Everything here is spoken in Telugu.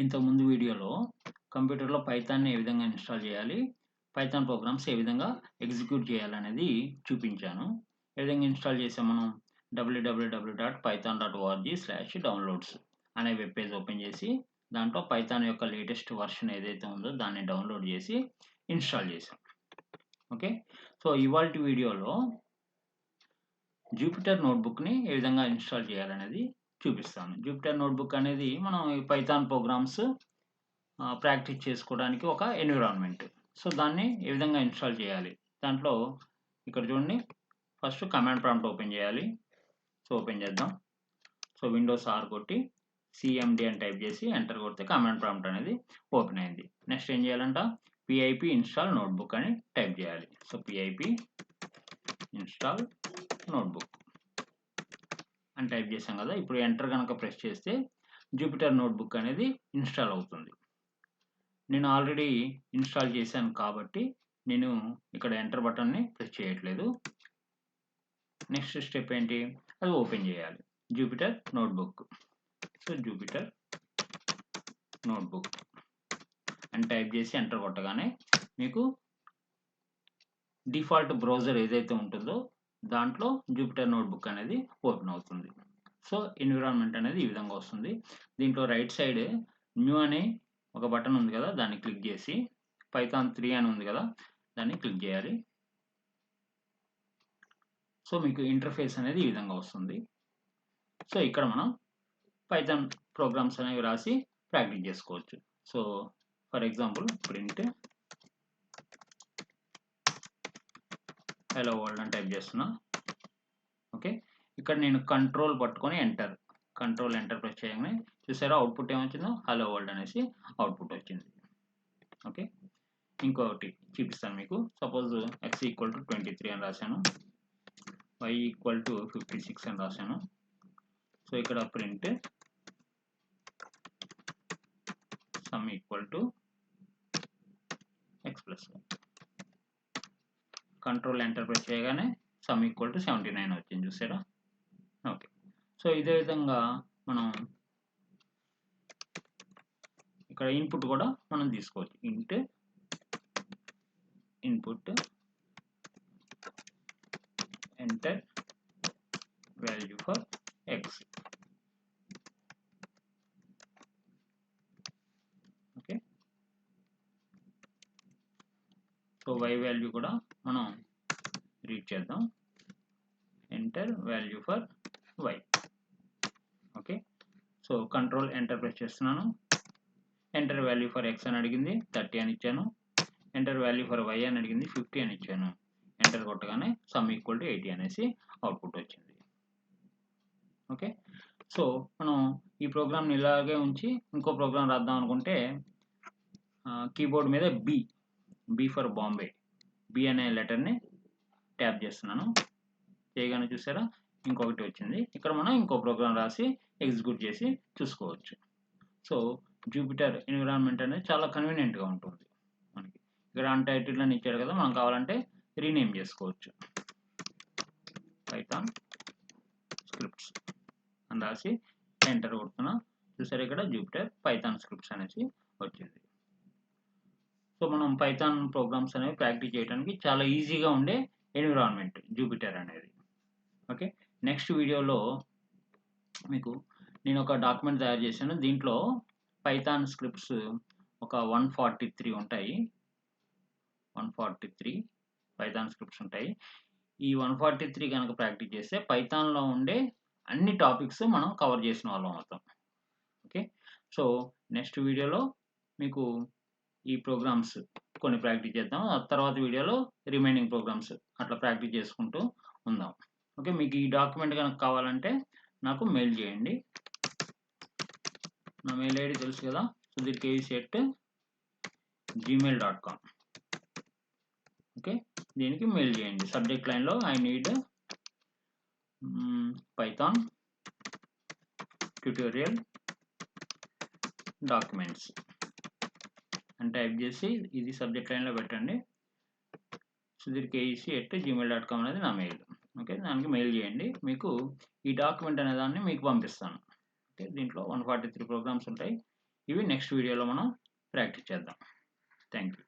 ఇంతకుముందు వీడియోలో కంప్యూటర్లో పైథాన్ని ఏ విధంగా ఇన్స్టాల్ చేయాలి, పైథాన్ ప్రోగ్రామ్స్ ఏ విధంగా ఎగ్జిక్యూట్ చేయాలనేది చూపించాను. ఏ విధంగా ఇన్స్టాల్ చేసాం మనం www.python.org/downloads అనే వెబ్ పేజ్ ఓపెన్ చేసి దాంట్లో పైథాన్ యొక్క లేటెస్ట్ వర్షన్ ఏదైతే ఉందో దాన్ని డౌన్లోడ్ చేసి ఇన్స్టాల్ చేసాం. ఓకే, సో ఇవాల్టి వీడియోలో జూపిటర్ నోట్బుక్ని ఏ విధంగా ఇన్స్టాల్ చేయాలనేది చూపిస్తాను. జూపిటర్ నోట్బుక్ అనేది మనం ఈ పైథాన్ ప్రోగ్రామ్స్ ప్రాక్టీస్ చేసుకోవడానికి ఒక ఎన్విరాన్మెంట్. సో దాన్ని ఏ విధంగా ఇన్స్టాల్ చేయాలి, దాంట్లో ఇక్కడ చూడండి, ఫస్ట్ కమాండ్ ప్రాంప్ట్ ఓపెన్ చేయాలి. సో ఓపెన్ చేద్దాం. సో విండోస్ ఆర్ కొట్టి సిఎండి అని టైప్ చేసి ఎంటర్ కొడితే కమాండ్ ప్రాంప్ట్ అనేది ఓపెన్ అయింది. నెక్స్ట్ ఏం చేయాలంట, పిఐపి ఇన్స్టాల్ నోట్బుక్ అని టైప్ చేయాలి. సో పిఐపి ఇన్స్టాల్ నోట్బుక్ అని టైప్ చేసాం కదా. ఇప్పుడు ఎంటర్ కనుక ప్రెస్ చేస్తే జూపిటర్ నోట్బుక్ అనేది ఇన్స్టాల్ అవుతుంది. నేను ఆల్రెడీ ఇన్స్టాల్ చేశాను కాబట్టి నేను ఇక్కడ ఎంటర్ బటన్ని ప్రెస్ చేయట్లేదు. నెక్స్ట్ స్టెప్ ఏంటి, అది ఓపెన్ చేయాలి. Jupiter notebook. So Jupiter notebook అని టైప్ చేసి ఎంటర్ కొట్టగానే మీకు డిఫాల్ట్ బ్రౌజర్ ఏదైతే ఉంటుందో దాంట్లో జూపిటర్ నోట్బుక్ అనేది ఓపెన్ అవుతుంది. సో ఎన్విరాన్మెంట్ అనేది ఈ విధంగా వస్తుంది. దీంట్లో రైట్ సైడ్ న్యూ అనే ఒక బటన్ ఉంది కదా, దాన్ని క్లిక్ చేసి పైథాన్ 3 అని ఉంది కదా, దాన్ని క్లిక్ చేయాలి. సో మీకు ఇంటర్ఫేస్ అనేది ఈ విధంగా వస్తుంది. సో ఇక్కడ మనం పైథాన్ ప్రోగ్రామ్స్ అనేవి రాసి ప్రాక్టీస్ చేసుకోవచ్చు. So for example print hello world అని టైప్ చేస్తున్నా. ఓకే, ఇక్కడ నేను కంట్రోల్ పట్టుకొని ఎంటర్ ప్రెస్ చేయగానే చూసారా అవుట్పుట్ ఏమొచ్చిందో, హలో వరల్డ్ అనేసి అవుట్పుట్ వచ్చింది. ఓకే, ఇంకొకటి చూపిస్తాను మీకు. సపోజ్ x = 23 అని రాశాను, y = 56 అని రాశాను. సో ఇక్కడ print some = x + y. Control enter press చేయగానే సమ్ = 79 వచ్చింది, చూసారా. ఓకే, సో ఇదే విధంగా మనం ఇక్కడ ఇన్పుట్ కూడా మనం తీసుకోవచ్చు. Input enter value for x. Okay, so y value కూడా మనం రీడ్ చేద్దాం. Enter value for y. Okay, so control enter press చేస్తున్నాను. ఎంటర్ వాల్యూ ఫర్ x అని అడిగింది, 30 అని ఇచ్చాను. ఎంటర్ వాల్యూ ఫర్ y అని అడిగింది, 50 అని ఇచ్చాను. ఎంటర్ కొట్టగానే సమ్ = 80 అనేసి అవుట్పుట్ వచ్చింది. ఓకే, సో మనం ఈ ప్రోగ్రామ్ని ఇలాగే ఉంచి ఇంకో ప్రోగ్రామ్ రాద్దాం అనుకుంటే కీబోర్డ్ మీద బి ఫర్ బాంబే, బి అనే లెటర్ని ట్యాప్ చేస్తున్నాను. చేయగానే చూసారా ఇంకొకటి వచ్చింది. ఇక్కడ మనం ఇంకో ప్రోగ్రామ్ రాసి ఎగ్జిక్యూట్ చేసి చూసుకోవచ్చు. సో జూపిటర్ ఎన్విరాన్మెంట్ అనేది చాలా కన్వీనియంట్గా ఉంటుంది మనకి. ఇక్కడ అన్టైటిల్డ్ అని ఇచ్చాడు కదా, మనం కావాలంటే రీనేమ్ చేసుకోవచ్చు. పైథాన్ స్క్రిప్ట్స్ అని రాసి ఎంటర్ కొడుతున్నా. చూసారు ఇక్కడ జూపిటర్ పైథాన్ స్క్రిప్ట్స్ అనేసి వచ్చింది. సో మనం పైథాన్ ప్రోగ్రామ్స్ అనేవి ప్రాక్టీస్ చేయడానికి చాలా ఈజీగా ఉండే ఎన్విరాన్మెంట్ జూపిటర్ అనేది. ఓకే, నెక్స్ట్ వీడియోలో మీకు నేను ఒక డాక్యుమెంట్ తయారు చేశాను. దీంట్లో పైథాన్ స్క్రిప్ట్స్ ఒక 143 ఉంటాయి. 143 పైథాన్ స్క్రిప్ట్స్ ఉంటాయి. ఈ 143 కనుక ప్రాక్టీస్ చేస్తే పైథాన్లో ఉండే అన్ని టాపిక్స్ మనం కవర్ చేసిన వాళ్ళం అవుతాం. ఓకే, సో నెక్స్ట్ వీడియోలో మీకు ఈ ప్రోగ్రామ్స్ కొన్ని ప్రాక్టీస్ చేద్దాం. ఆ తర్వాత వీడియోలో రిమైనింగ్ ప్రోగ్రామ్స్ అట్లా ప్రాక్టీస్ చేసుకుంటూ ఉందాం. ఓకే, మీకు ఈ డాక్యుమెంట్ కనుక కావాలంటే నాకు మెయిల్ చేయండి. నా మెయిల్ ఐడి తెలుసు కదా, sudirkvc@gmail.com. ఓకే, దీనికి మెయిల్ చేయండి. సబ్జెక్ట్ లైన్లో I need Python tutorial documents అని టైప్ చేసి ఇది సబ్జెక్ట్ లైన్లో పెట్టండి. sudirkvc@gmail.com అనేది నా మెయిల్. ఓకే, దానికి మెయిల్ చేయండి. మీకు ఈ డాక్యుమెంట్ అనే దాన్ని మీకు పంపిస్తాను. ఓకే, దీంట్లో 143 ప్రోగ్రామ్స్ ఉంటాయి. ఇవి నెక్స్ట్ వీడియోలో మనం ప్రాక్టీస్ చేద్దాం. Thank you.